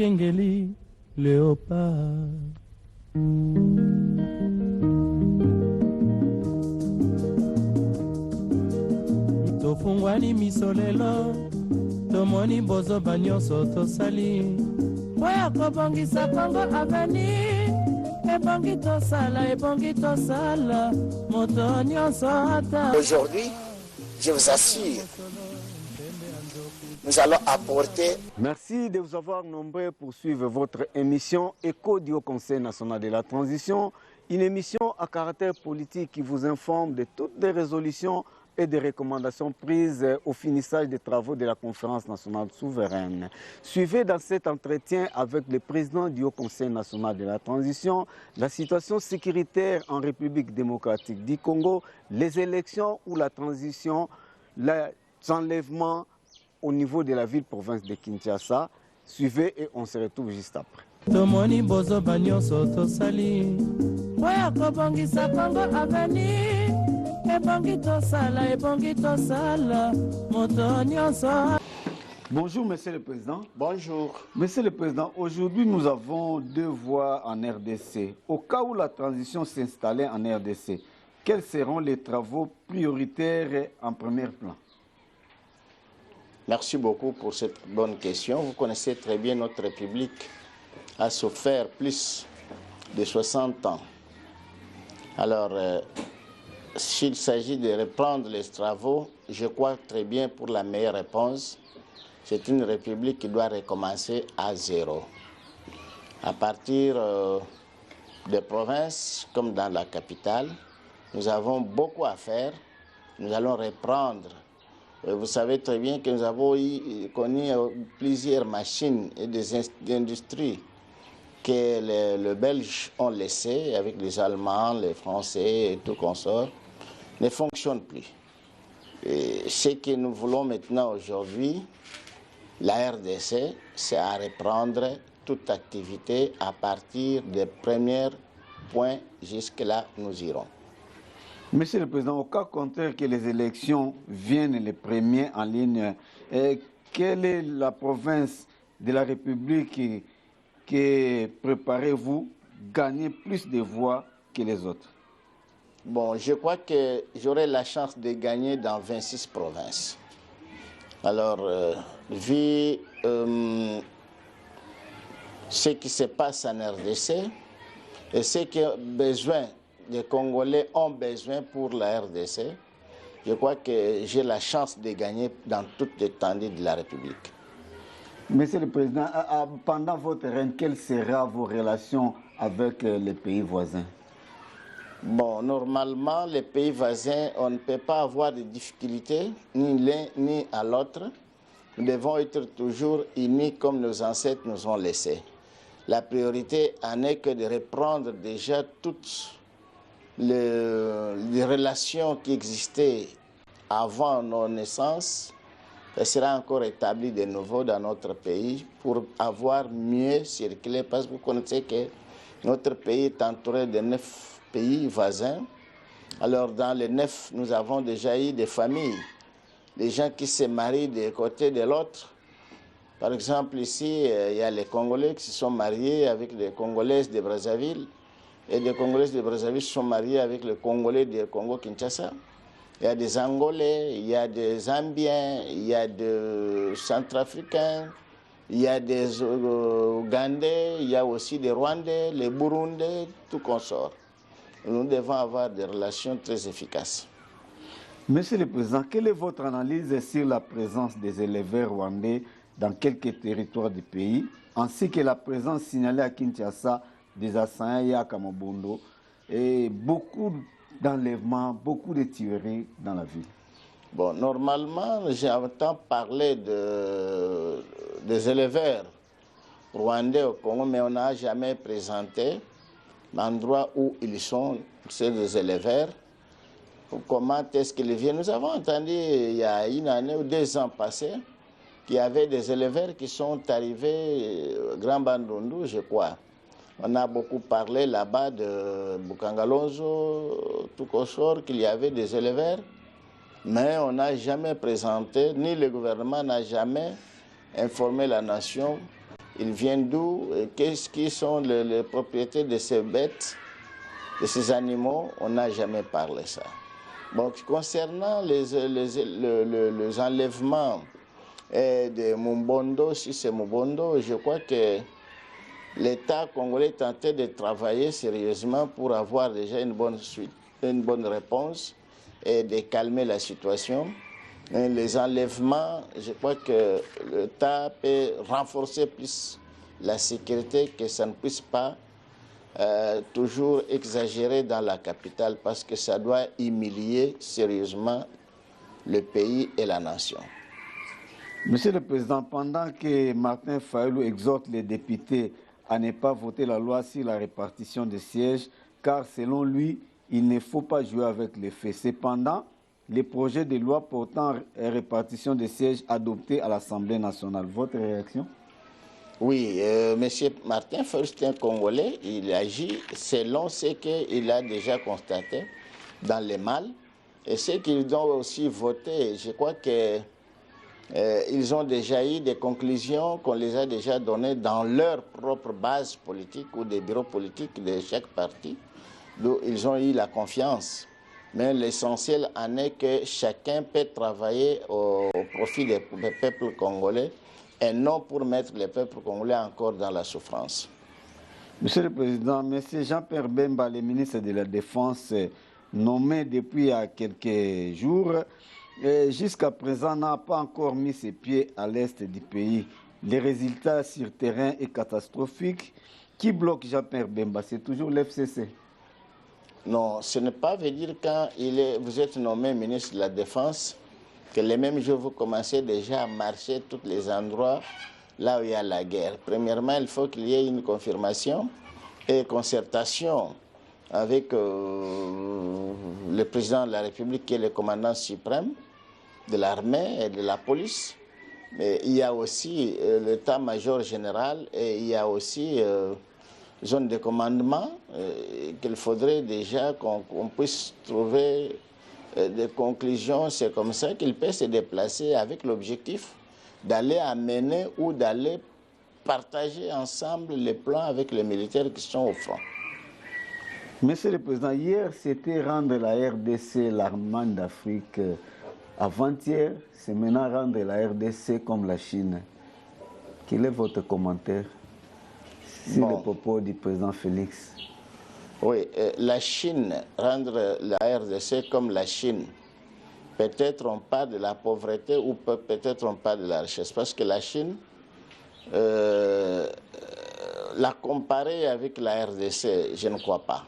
Kengeli Léopard. Tofungwani misolelo tomoni bozo banyoso tosali oya kobongisa Kongo aveni ebongi tosala moto nyonso ata. Aujourd'hui, je vous assure, nous allons apporter. Merci de vous avoir nombreux pour suivre votre émission Écho du Haut Conseil national de la transition, une émission à caractère politique qui vous informe de toutes les résolutions et des recommandations prises au finissage des travaux de la conférence nationale souveraine. Suivez dans cet entretien avec le président du Haut Conseil national de la transition la situation sécuritaire en République démocratique du Congo, les élections ou la transition, les enlèvements au niveau de la ville-province de Kinshasa. Suivez et on se retrouve juste après. Tomoni bozo banyoso tosali oya kobongisa Kongo aveni ebongi tosala moto nyonso. Bonjour Monsieur le Président. Bonjour. Monsieur le Président, aujourd'hui nous avons deux voies en RDC. Au cas où la transition s'installait en RDC, quels seront les travaux prioritaires en premier plan? Merci beaucoup pour cette bonne question. Vous connaissez très bien notre République a souffert plus de 60 ans. Alors, s'il s'agit de reprendre les travaux, je crois très bien pour la meilleure réponse, c'est une République qui doit recommencer à zéro. À partir des provinces, comme dans la capitale, nous avons beaucoup à faire. Nous allons reprendre. Vous savez très bien que nous avons connu plusieurs machines et des industries que les Belges ont laissées avec les Allemands, les Français et tout consort, ne fonctionnent plus. Et ce que nous voulons maintenant aujourd'hui, la RDC, c'est à reprendre toute activité à partir des premiers points. Jusque-là, nous irons. Monsieur le Président, au cas contraire que les élections viennent les premiers en ligne, quelle est la province de la République que préparez-vous gagner plus de voix que les autres? Bon, je crois que j'aurai la chance de gagner dans 26 provinces. Alors, vu ce qui se passe en RDC et ce que les Congolais ont besoin pour la RDC, je crois que j'ai la chance de gagner dans toute l'étendue de la République. Monsieur le Président, pendant votre règne, quelles seront vos relations avec les pays voisins? Bon, normalement, les pays voisins, on ne peut pas avoir de difficultés, ni l'un ni à l'autre. Nous devons être toujours unis comme nos ancêtres nous ont laissés. La priorité en est que de reprendre déjà toutes les relations qui existaient avant nos naissances. Ça sera encore établi de nouveau dans notre pays pour avoir mieux circulé, parce que vous connaissez que notre pays est entouré de 9 pays voisins. Alors dans les 9, nous avons déjà eu des familles, des gens qui se marient d'un côté de l'autre. Par exemple ici, il y a les Congolais qui se sont mariés avec les Congolaises de Brazzaville, et les Congolaises de Brazzaville se sont mariés avec les Congolais du Congo-Kinshasa. Il y a des Angolais, il y a des Zambiens, il y a des Centrafricains, il y a des Ougandais, il y a aussi des Rwandais, les Burundais, tout consort. Nous devons avoir des relations très efficaces. Monsieur le Président, quelle est votre analyse sur la présence des éleveurs rwandais dans quelques territoires du pays, ainsi que la présence signalée à Kinshasa des assaillants à Kamobondo et beaucoup d'enlèvements, beaucoup de tueries dans la ville? Bon, normalement, j'entends parler des éleveurs rwandais au Congo, mais on n'a jamais présenté l'endroit où ils sont, ces éleveurs. Comment est-ce qu'ils viennent? Nous avons entendu il y a une année ou 2 ans passés qu'il y avait des éleveurs qui sont arrivés Grand Bandundu, je crois. On a beaucoup parlé là-bas de Bukangalonzo, tout consort, qu'il y avait des éleveurs, mais on n'a jamais présenté, ni le gouvernement n'a jamais informé la nation ils viennent d'où, qu'est-ce qui sont les propriétés de ces bêtes, de ces animaux, on n'a jamais parlé ça. Donc, concernant les enlèvements de Mumbondo, si c'est Mumbondo, je crois que l'État congolais tentait de travailler sérieusement pour avoir déjà une bonne suite, une bonne réponse et de calmer la situation. Et les enlèvements, je crois que l'État peut renforcer plus la sécurité, que ça ne puisse pas toujours exagérer dans la capitale, parce que ça doit humilier sérieusement le pays et la nation. Monsieur le Président, pendant que Martin Fayulu exhorte les députés à ne pas voter la loi sur la répartition des sièges, car selon lui, il ne faut pas jouer avec les faits. Cependant, les projets de loi portant répartition des sièges adoptés à l'Assemblée nationale. Votre réaction? Oui, M. Martin Fayulu, c'est un Congolais, il agit selon ce qu'il a déjà constaté dans les mal. Et ce qu'ils ont aussi voté, je crois qu'ils ont déjà eu des conclusions qu'on les a déjà données dans leur propre base politique ou des bureaux politiques de chaque parti, d'où ils ont eu la confiance. Mais l'essentiel en est que chacun peut travailler au profit des peuples congolais et non pour mettre les peuples congolais encore dans la souffrance. Monsieur le Président, M. Jean-Pierre Bemba, le ministre de la Défense, nommé depuis il y a quelques jours, jusqu'à présent n'a pas encore mis ses pieds à l'est du pays. Les résultats sur terrain est catastrophique. Qui bloque Jean-Pierre Bemba? C'est toujours l'FCC. Non, ce n'est pas veut dire quand vous êtes nommé ministre de la Défense que les mêmes jours vous commencez déjà à marcher tous les endroits là où il y a la guerre. Premièrement, il faut qu'il y ait une confirmation et concertation avec le président de la République qui est le commandant suprême de l'armée et de la police. Mais il y a aussi l'état-major général et il y a aussi zone de commandement qu'il faudrait déjà qu'on puisse trouver des conclusions. C'est comme ça qu'il peut se déplacer avec l'objectif d'aller amener ou d'aller partager ensemble les plans avec les militaires qui sont au front. Monsieur le Président, hier c'était rendre la RDC l'armement d'Afrique. Avant-hier, c'est maintenant rendre la RDC comme la Chine. Quel est votre commentaire sur les propos du président Félix? Oui, la Chine, rendre la RDC comme la Chine, peut-être on parle de la pauvreté ou peut-être on parle de la richesse. Parce que la Chine, la comparer avec la RDC, je ne crois pas.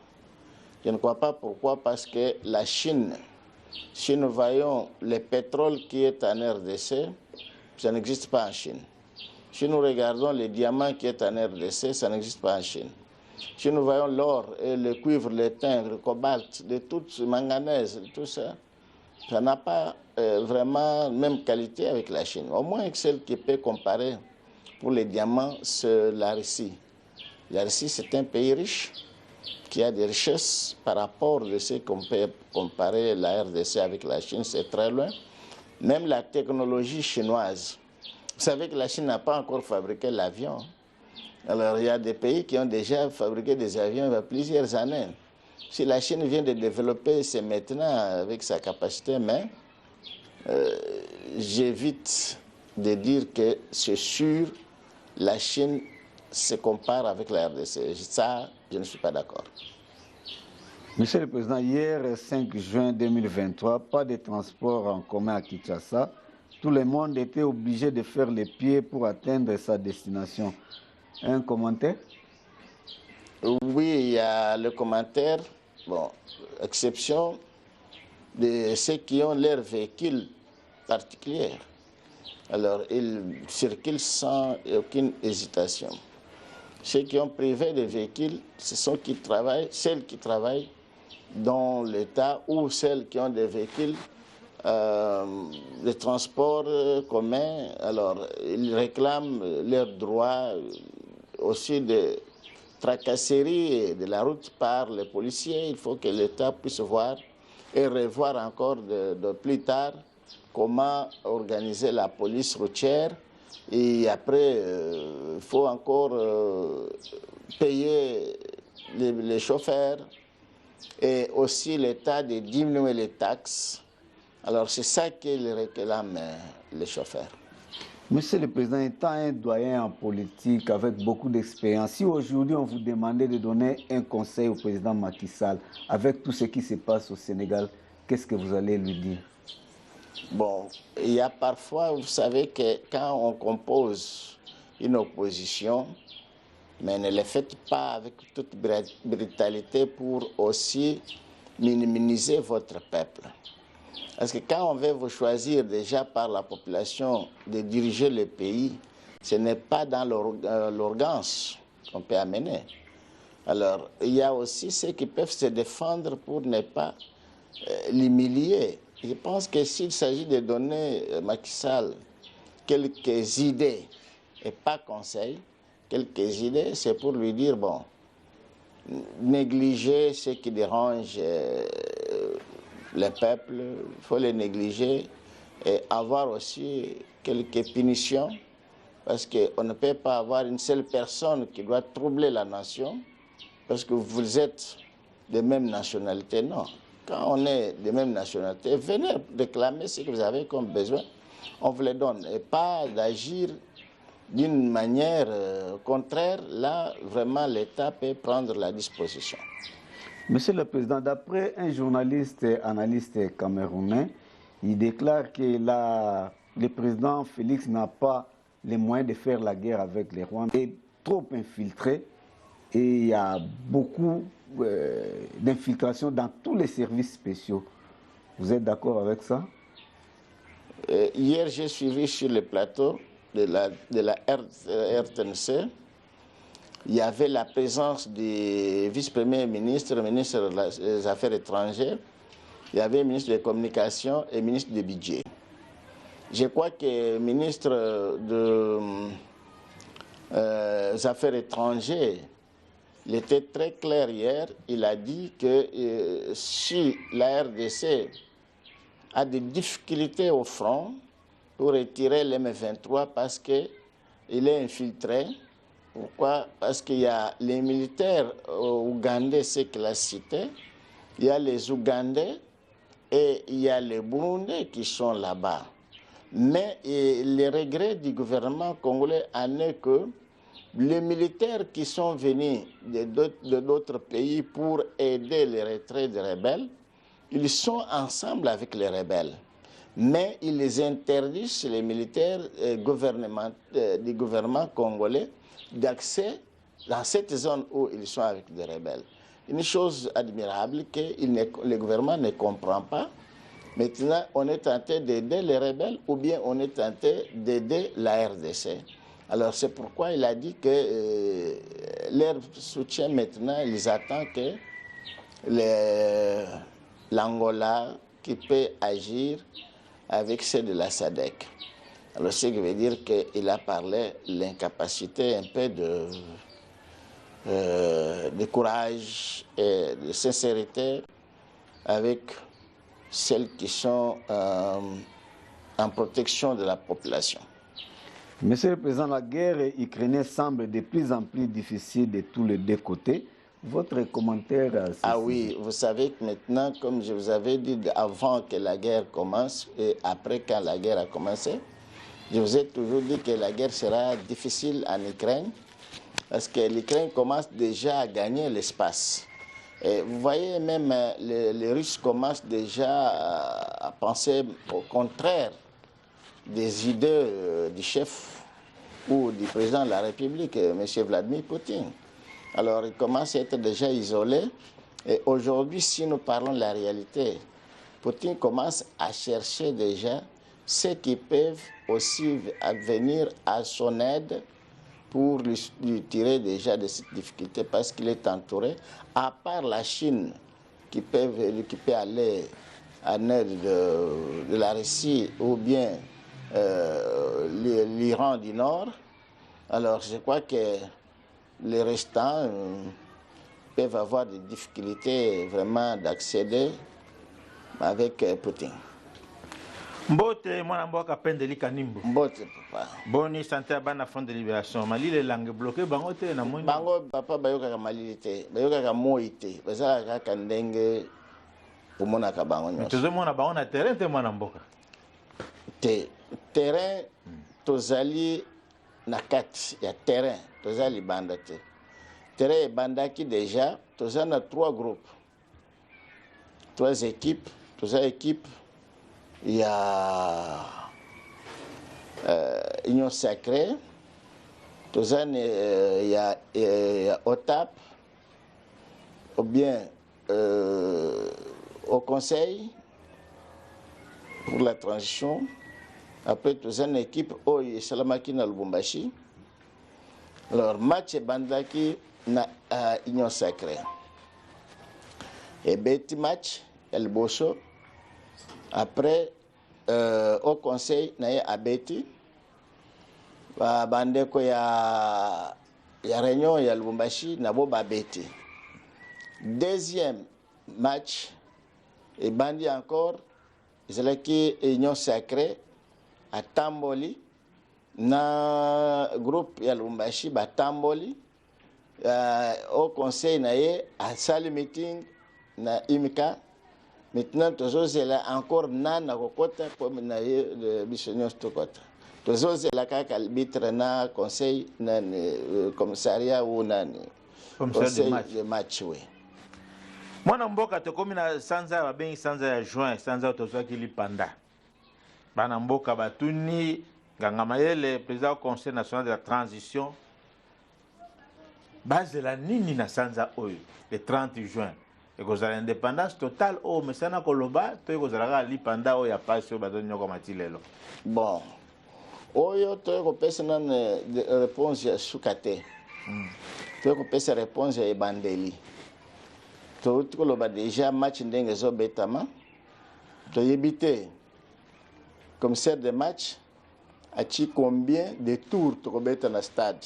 Je ne crois pas. Pourquoi? Parce que la Chine, si nous voyons le pétrole qui est en RDC, ça n'existe pas en Chine. Si nous regardons les diamants qui est en RDC, ça n'existe pas en Chine. Si nous voyons l'or, le cuivre, le tin, le cobalt, de toutes ces manganèse, tout ça, ça n'a pas vraiment la même qualité avec la Chine. Au moins celle qui peut comparer pour les diamants, c'est la Russie. La Russie, c'est un pays riche qui a des richesses par rapport à ce qu'on peut comparer la RDC avec la Chine, c'est très loin. Même la technologie chinoise. Vous savez que la Chine n'a pas encore fabriqué l'avion. Alors, il y a des pays qui ont déjà fabriqué des avions il y a plusieurs années. Si la Chine vient de développer, c'est maintenant avec sa capacité, mais j'évite de dire que c'est sûr, la Chine se compare avec la RDC. Ça, je ne suis pas d'accord. Monsieur le Président, hier, 5 juin 2023, pas de transport en commun à Kinshasa. Tout le monde était obligé de faire les pieds pour atteindre sa destination. Un commentaire? Oui, il y a le commentaire, bon, exception de ceux qui ont leur véhicule particulier. Alors, ils circulent sans aucune hésitation. Ceux qui ont privé des véhicules, ce sont celles qui travaillent dans l'État ou celles qui ont des véhicules de transport commun. Alors, ils réclament leurs droits aussi de tracasserie de la route par les policiers. Il faut que l'État puisse voir et revoir encore de plus tard comment organiser la police routière Et après, il faut encore payer les chauffeurs et aussi l'État de diminuer les taxes. Alors c'est ça qu'ils réclament, les chauffeurs. Monsieur le Président, étant un doyen en politique avec beaucoup d'expérience, si aujourd'hui on vous demandait de donner un conseil au président Macky Sall, avec tout ce qui se passe au Sénégal, qu'est-ce que vous allez lui dire? Bon, il y a parfois, vous savez que quand on compose une opposition, mais ne le faites pas avec toute brutalité pour aussi minimiser votre peuple. Parce que quand on veut vous choisir déjà par la population de diriger le pays, ce n'est pas dans l'organce qu'on peut amener. Alors, il y a aussi ceux qui peuvent se défendre pour ne pas l'humilier. Je pense que s'il s'agit de donner Macky Sall quelques idées, et pas conseils, quelques idées, c'est pour lui dire, bon, négliger ce qui dérange le peuple, il faut les négliger et avoir aussi quelques punitions, parce qu'on ne peut pas avoir une seule personne qui doit troubler la nation, parce que vous êtes de même nationalité, non. Quand on est de même nationalité, venez réclamer ce que vous avez comme besoin, on vous le donne, et pas d'agir d'une manière contraire. Là, vraiment, l'État peut prendre la disposition. Monsieur le Président, d'après un journaliste et analyste camerounais, il déclare que le président Félix n'a pas les moyens de faire la guerre avec les Rwandais. Il est trop infiltré et il y a beaucoup d'infiltration dans tous les services spéciaux. Vous êtes d'accord avec ça? Hier, j'ai suivi sur le plateau de la RTNC. Il y avait la présence du vice-premier ministre, ministre des Affaires étrangères, il y avait le ministre des Communications et le ministre du Budget. Je crois que le ministre des Affaires étrangères, il était très clair hier, il a dit que si la RDC a des difficultés au front pour retirer l'M23 parce qu'il est infiltré. Pourquoi? Parce qu'il y a les militaires ougandais, c'est qu'il a cité, il y a les Ougandais et il y a les Burundais qui sont là-bas. Mais le regret du gouvernement congolais en est que les militaires qui sont venus de d'autres pays pour aider les retraits des rebelles, ils sont ensemble avec les rebelles. Mais ils les interdisent, les militaires du gouvernement congolais, d'accès dans cette zone où ils sont avec des rebelles. Une chose admirable que le gouvernement ne comprend pas. Maintenant, on est tenté d'aider les rebelles ou bien on est tenté d'aider la RDC. Alors c'est pourquoi il a dit que leur soutien maintenant, ils attendent que l'Angola qui peut agir avec ceux de la SADC. Alors, ce qui veut dire qu'il a parlé de l'incapacité un peu de courage et de sincérité avec celles qui sont en protection de la population. Monsieur le Président, la guerre ukrainienne semble de plus en plus difficile de tous les deux côtés. Votre commentaire? Ah oui, vous savez que maintenant, comme je vous avais dit avant que la guerre commence et après quand la guerre a commencé, je vous ai toujours dit que la guerre sera difficile en Ukraine parce que l'Ukraine commence déjà à gagner l'espace. Et vous voyez même les Russes commencent déjà à penser au contraire des idées du chef ou du président de la République, M. Vladimir Poutine. Alors, ils commencent à être déjà isolés. Et aujourd'hui, si nous parlons de la réalité, Poutine commence à chercher déjà ceux qui peuvent aussi venir à son aide pour lui tirer déjà de cette difficulté parce qu'il est entouré, à part la Chine qui peut aller en aide de la Russie ou bien l'Iran du Nord. Alors, je crois que les restants peuvent avoir des difficultés vraiment d'accéder avec Poutine. Mbote mwana mboka pendeli kanimbo. Mbote papa. Boni santé bana Front de Libération. Malile langue bloqué bango te na moni. Bango papa bayoka malili te. Bayoka moi te. Bazala kaka ndenge pomona ka bango nyonso. Tozo mona bango na terrain te mwana mboka. Te terrain tozali na kati ya terrain tozali banda te. Terrain bandaki déjà tozali na 3 groupes. 3 équipes, tozali équipe il y a Union Sacrée, il y a OTAP, ou bien au Conseil pour la transition. Après, tout une équipe Oye Salamaki na Lubumbashi. Alors, match Bandaki na Union Sacrée. Et Betty match, El Bosso. Après, au Conseil, na à Betty. Bandeko ya Réunion, ya Lubumbashi, na Boba Betty. Deuxième match, et Bandi encore, c'est qui Union Sacrée. À Tamboli, na groupe ya Lumbashi ba Tamboli, au conseil naie à salle meeting na Imika. Maintenant toujours c'est là encore na kokota comme na le missionnaire stokota. Toujours c'est là kaka arbitre na conseil na commissariat ou na conseil de match oui. Mwana mboka to komi na sanza ba bengi sanza ya juin, sanza to ki lipanda. Bana mboka batuni Nganga Mayele président du Conseil national de la transition base la nini na sanza oyo le 30 juin et que l'indépendance totale o mesana koloba to ko zalaka lipanda o ya passe ba donyo ko matilelo. Bon oyo to ko pesa na réponse ya sukate to ko pesa réponse ya bandeli to ko loba déjà match ndenge zo betama to yebite commissaire de match a dit combien de tours tu as dans le stade.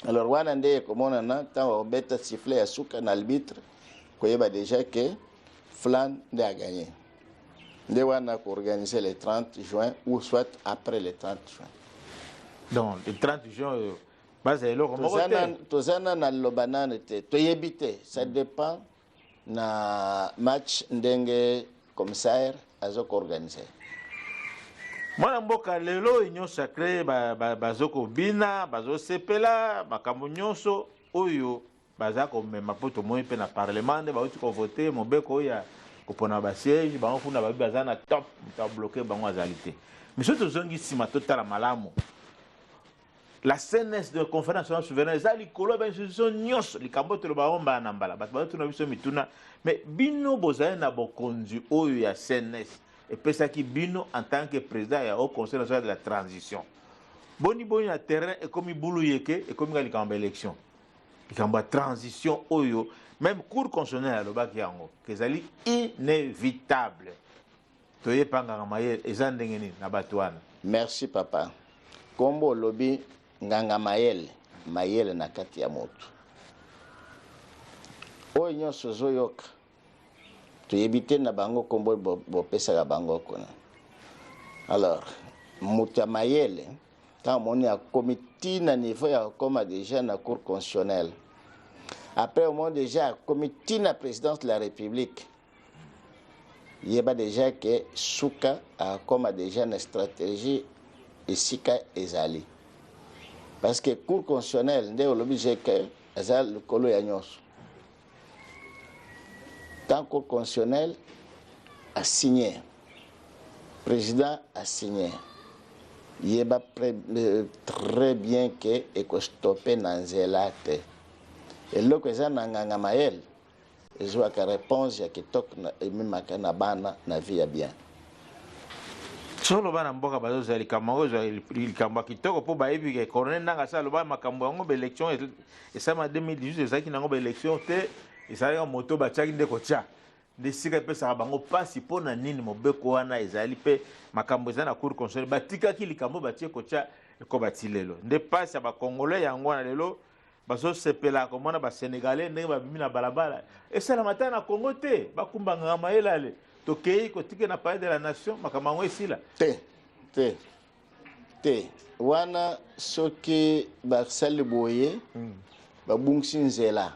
Alors, wana ndé comme on a tant bête siffler à souka na arbitre qu'il y a déjà que Flan a gagné. Ndé wana ko organiser le 30 juin ou soit après le 30 juin. Donc le 30 juin base elo comme tozana na lobanane te to yebite ça dépend na match ndenge commissaire azoko organiser. Mwana mboka lelo Union Sacrée bazoko bina bazo sepela makambo nyonso oyo bazako mema poto moi pe na parlement de bauti ko voter mobeko ya kopona ba siège ba ofuna ba bazana top ta bloquer bango azalité. Mais surtout zongi sima total malamu. La CNS de conférence nationale souveraine za likolo ba institution nyonso likambo to ba omba na mbala ba to na biso mituna mais bino bozana na bokonzi oyo ya CNS. Et puis ça qui bino en tant que président et au Conseil national de la transition. Boni na terrain et comme boulou yeke et comme il y a une élection. Il y a une transition oyo même cour constitutionnelle le baki yango que zali inévitable. Toye panga mayel ezandengeni na batwana. Merci papa. Kombo lobby nganga mayel na kati ya moto. Oyo nyonso zoyoka. Tu évites na bango kombo bo pesa la bango kona. Alors, muta mayele, tant on a comité na niveau ya comme déjà na cour constitutionnelle. Après au moins déjà comité na présidence de la République. Il y a déjà que Souka a comme déjà une stratégie et Sika ezali. Parce que cour constitutionnelle ndé obligé que azal le kolo ya nyonso. Tant que constitutionnel a signé, le président a signé. Il est très bien que et stoppé dans zelate. Et là que ça n'anganga mael, je vois que réponse ya kitok na même kana bana na vie bien. Solo bana mboka bazo zali kamango zali kamba kitoko po baebi ke colonel nanga sa lo ba makambo yango be élection et ça ma 2018 ezaki nango be élection te. Et ça y est, moto bachaki ndeko tia. De sika pe sa bango pasi pona nini mobeko wana ezali pe makambo ezana cour constitutionnelle batika ki likambo batie ko tia ko batilelo. Nde pasi ba congolais yango na lelo baso sepela komona ba sénégalais ndenge ba bimi na balabala. Et ça la matin na Congo te bakumba ngama elale. tokei kotike na palais de la nation makambo yango esila te wana soki basali boye babungisi nzela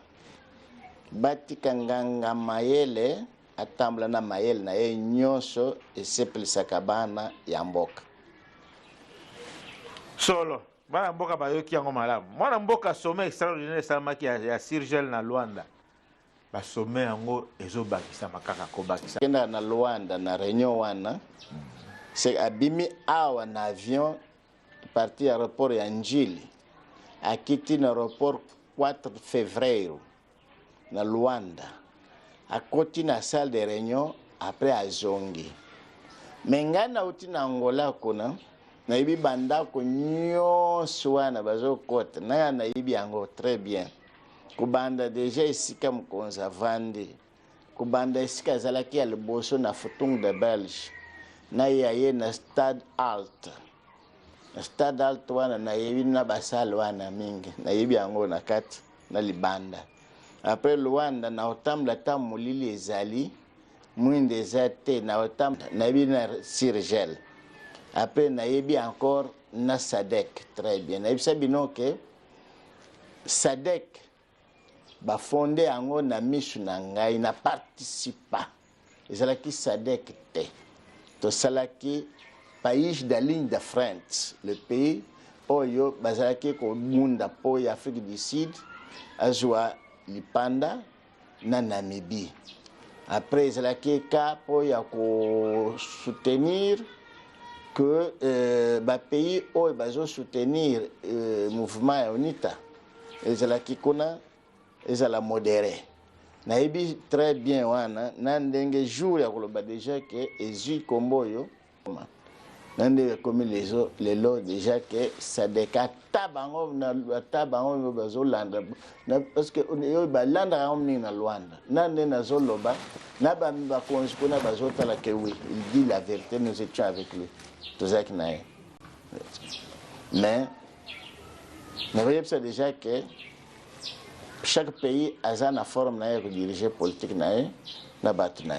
batika nganga mayele atambola na mayele na ye nyonso esepelisaka bana ya mboka solo bana mboka bayoki yango malamu mwana mboka sommet extraordinaire esalamaki ya Sirgel na Luanda basommet yango ezobakisama kaka kobakisa kenda na Luanda na réunion wana c'est abimi awa na avion parti aéroport ya Njili akiti na aéroport 4 février na Luanda akoti na salle de réunion après azongi mengana uti na Angola kuna na ibi bandako nyonso wana bazokota na ibi yango très bien kubanda déjà esika mokonzi avandi kubanda esika azalaki ya liboso na Futung de Belge na ye na Stade Alt wana na yebi na basale wana mingi na yebi yango na kati na libanda après Luanda na otamla ta molili ezali mwinde ezate na otamla na yebi na Sirgel après na yebi encore na Sadek très bien na yebi sabino ke Sadek ba fondé yango na misu na ngai na participa ezalaki Sadek te to salaki pays de ligne de France le pays oyo bazalaki ko munda po ya Afrique du Sud azwa lipanda na Namibie après ezalaki ka po ya ko soutenir que ba pays oyo bazo soutenir mouvement ya UNITA ezalaki kuna ezala modéré na yebi très bien wana na ndenge jour ya koloba déjà que ezui komboyo nande comme les lots déjà que ça déca tabango na tabango bazolanda parce que yo balanda ngomni na Luanda nande na zoloba na ba konzi kuna bazotala que oui il dit la vérité nous étions avec lui tout ça qui nae mais vous voyez ça déjà que chaque pays a une forme de diriger politique na batu na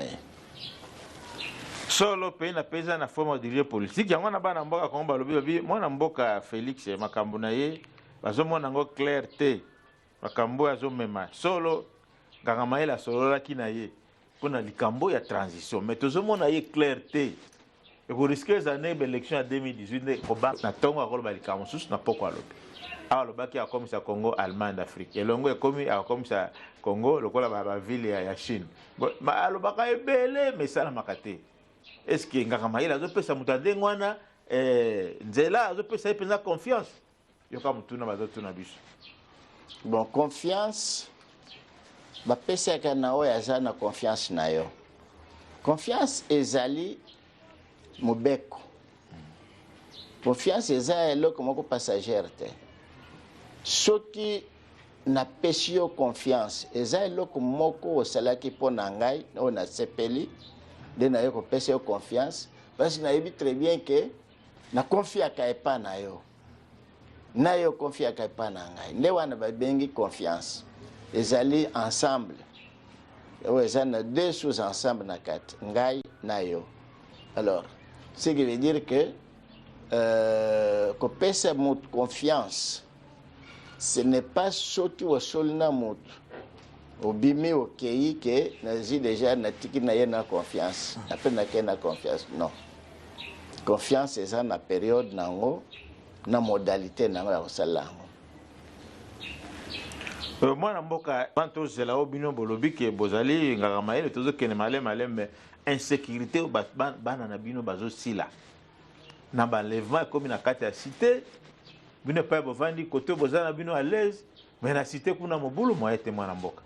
solo pays na pesa na forme de diriger politique yango na bana mboka kongo balobi mwana mboka Félix makambo na ye bazomona ngo clarté makambo azomema solo nganga maela solo ki na ye kuna likambo ya transition mais tozomona ye clarté et pour risquer les années élection en 2018 na tongo akoloba likambo susu na poko alobi alors baki a comme ça Congo Allemagne d'Afrique et longo comme a comme ça Congo lokola ba ville ya Chine ma alobaka ebele mais ça na makate est-ce que ngaka maila zo pesa mutande ngwana nzela zo pesa ipena confiance yoka mutuna bazotuna biso bon confiance ba pesa kana oya zana confiance nayo confiance ezali mobeko confiance ezali eloko moko passagère te soki na pesi yo confiance eza eloko moko osalaki mpo na ngai oyo nasepeli nde na yo kopesa yo confiance parce que nayebi très bien ke nakonfiaka epa na yo konfiaka epa na ngai nde wana babengi confiance ezali ensemble oyo eza na deux choses ensemble na kati ngai na yo alors ce qui veut dire que kopesa moto confiance ce n'est pas soki wasoli na moto obimi okei ke nazi déjà natiki na ye na confiance après nake na confiance non confiance eza na période nango na modalité nango ya kosala yango mwana mboka tozela o bino bolobi ke bozali ngaka mayele tozokende malema mais insécurité bana na bino bazosila na balèvement ekomi na kati ya cité bino pa bovandi côté bozana bino à l'aise mais na cité kuna mobulu moye te mwana mboka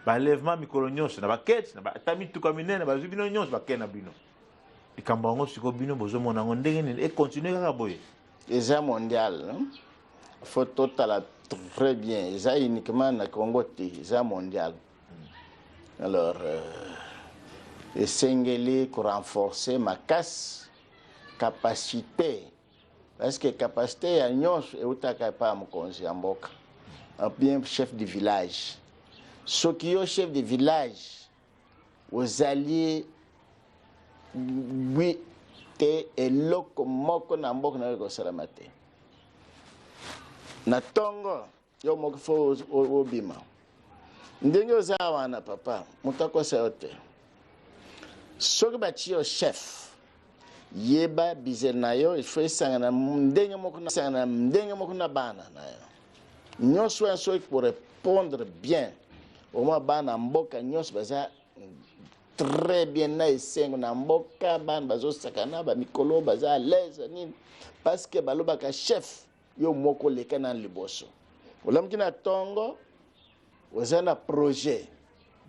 balèvement mikolo nyonso na bakete na batami tuka minene bazu bino nyonso bakena bino likambo yango siko bino bozomona ngo ndenge nini et continuer kaka boye eza mondial faut totala très bien eza uniquement na Congo te eza mondial alors esengeli ko renforcer makasi capacité parce que capacité ya nyonso eutaka pa mokonzi ya mboka bien chef de village soki yo chef de village ozali bwi te eloko moko na mboka na kosalama te na tongo yo moko fo obima ndenge oza wana papa moto akosa yo te soki batie yo chef yeba bize na yo il faut esangana ndenge moko na bana na yo nyonso wana soki pour répondre bien au moins bana mboka nyonso baza très bien na esengo na mboka bana bazosakana bamikolo baza à l'aise nini parce que balobaka chef yo moko leka na liboso olamuki na tongo oza na projet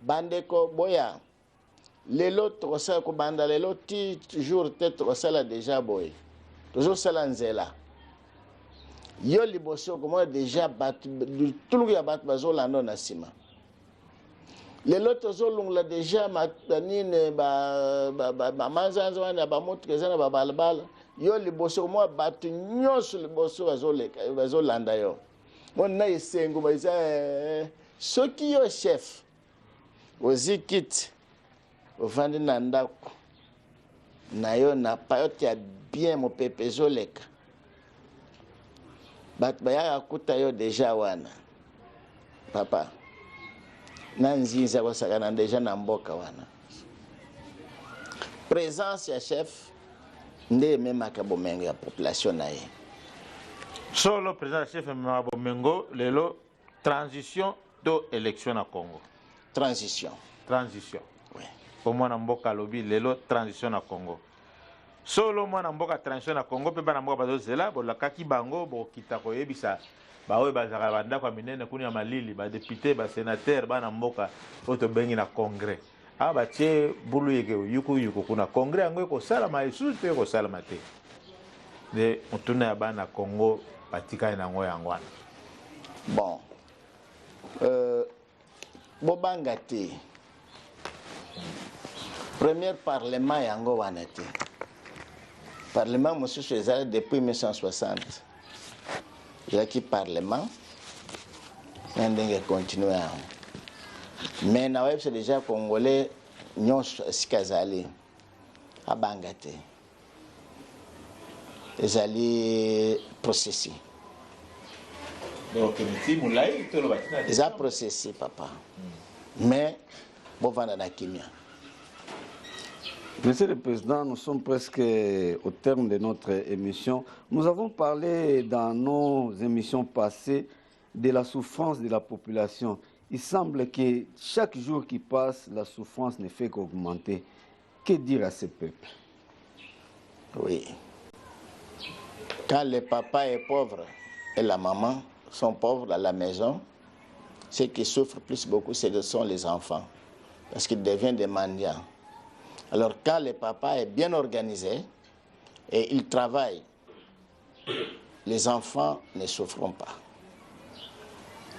bandeko boya lelo tokosala kobanda lelo ti jour te tokosala déjà boye tozosala nzela yo liboso komona déjà bato tuluku ya bato bazolanda na nsima lelo tozolungula déjà manini bamanzanza wana ya bamotuka eza na babalabala yo liboso komona bato nyonso liboso bazolanda yo mona na esengo baza soki yo chef ozi kiti ovandi na ndako na yo na payote ya bien mopepe ezoleka bato bayaka kuta yo deja wana papa na nzinza kosakana deja na mboka wana présence ya chef nde ememaka bomengo ya population na ye solo président ya chef ememaka bomengo lelo transition to élection na Congo transition oui. Po mwana mboka alobi lelo transition na Congo solo mwana mboka transition na Congo pe bana mboka bazozela bolakaki bango bokita koyebisa baoyo bazaka bandako ya minene kuni ya malili badepute basénateur bana mboka oyo tobengi na congrès batie bulu yeke yuku kuna congrès yango ekosalama lisusu te ekosalama te nde motuna ya bana Congo batikali nango yango wana bon bobanga te premier parlement yango wana te parlement mosusu ezali depuis 1960 ezalaki parlement na ndenge continue yango mais na webse déjà congolais nyonso esika ezali abanga te ezali processi eza processi papa mais bovanda na kimia. Monsieur le Président, nous sommes presque au terme de notre émission. Nous avons parlé dans nos émissions passées de la souffrance de la population. Il semble que chaque jour qui passe, la souffrance ne fait qu'augmenter. Que dire à ce peuple? Oui. Quand le papa est pauvre et la maman sont pauvres à la maison, ceux qui souffrent plus beaucoup, ce sont les enfants, parce qu'ils deviennent des mendiants. Alors quand le papa est bien organisé et il travaille, les enfants ne souffront pas.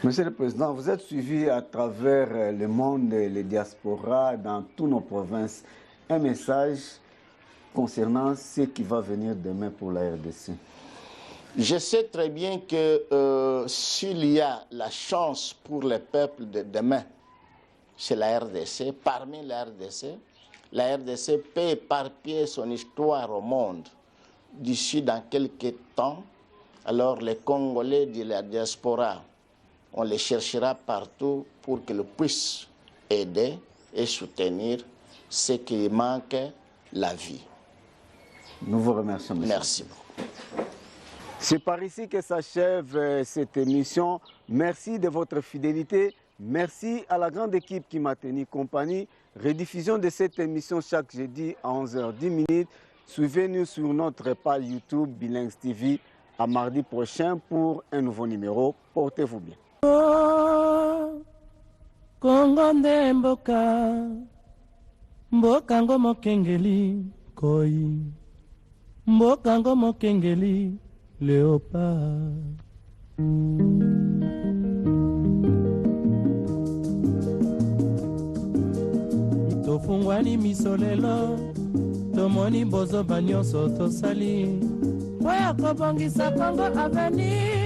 Monsieur le Président, vous êtes suivi à travers le monde, les diasporas, dans toutes nos provinces. Un message concernant ce qui va venir demain pour la RDC. Je sais très bien que s'il y a la chance pour le peuple de demain, c'est la RDC. Parmi la RDC peut éparpiller son histoire au monde. D'ici dans quelques temps, alors les Congolais de la diaspora, on les cherchera partout pour qu'ils puissent aider et soutenir ce qui manque, la vie. Nous vous remercions, monsieur. Merci beaucoup. C'est par ici que s'achève cette émission. Merci de votre fidélité. Merci à la grande équipe qui m'a tenu compagnie. Rediffusion de cette émission chaque jeudi à 11h10. Suivez-nous sur notre page YouTube Bilingues TV à mardi prochain pour un nouveau numéro. Portez-vous bien. Kongo nde mboka mboka ngo mokengeli koi mboka ngo mokengeli léopard. Tofungwani miso lelo tomoni bozoba nyonso tosali oya kobongisa Kongo aveni